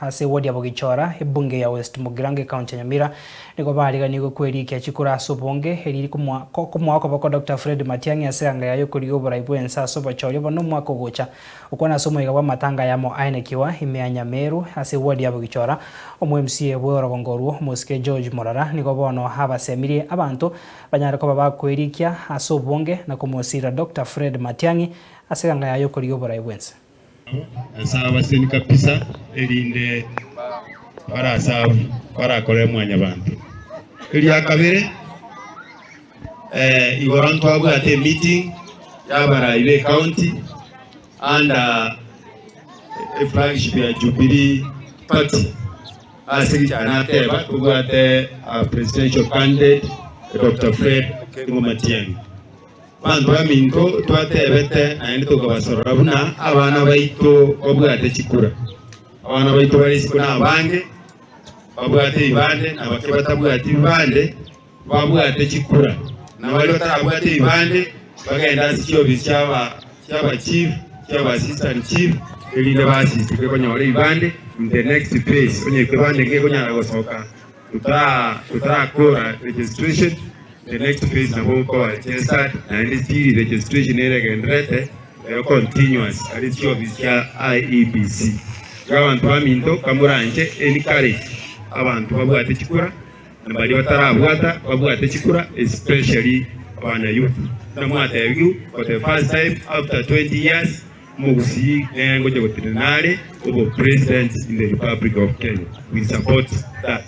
ase wodi ya Bogichora ebunge ya West Mugirange County Nyamira niko bariga niko kweri kya chikura sobonge eri kumwako bako Dr. Fred Matiang'i asanga yayo kurigo buraibu ensa soba chori bono mwako gocha ukona somo igaba matanga yamo ainekiwa imeanya Meru ase wodi ya Bogichora omwe-MCA bworo bongoruo Musike George Morara niko bono habasemirie abantu banyara ko bakwerikia asobonge na kumosira Dr. Fred Matiang'i asanga yayo kurigo buraibu ensa asaba seni kapisa elinde barasaba barakore mwanya bantu iliya kabere igorantu abwate meeting yabara ile county and a flagship ya Jubilee party asiki anateba kubwate presidential candidate Dr. Fred Matiang'i bantu baminto twatebete naende tukabasora buna abana baito babwate chikura abana baito balisiko na bange babwate ibande nabake batabwate ibande babwate chikura na bali batabwate ibande bagenda sikyo bisyaba chief cyaba assistant chief elinde basisike konyore ibande in the next phase onye kwibande ngeko nyara gosoka tutakora registration. The next phase na huko start and still registration areagendrete continuous alisi official IEBC abantu baminto kamuranje encourage abantu babwate chikura nabali batarabwata babwate chikura especially abana youth na mwata yagu for the first time after 20 years mugusi ngoje gotinale obo president in the Republic of Kenya. We support that.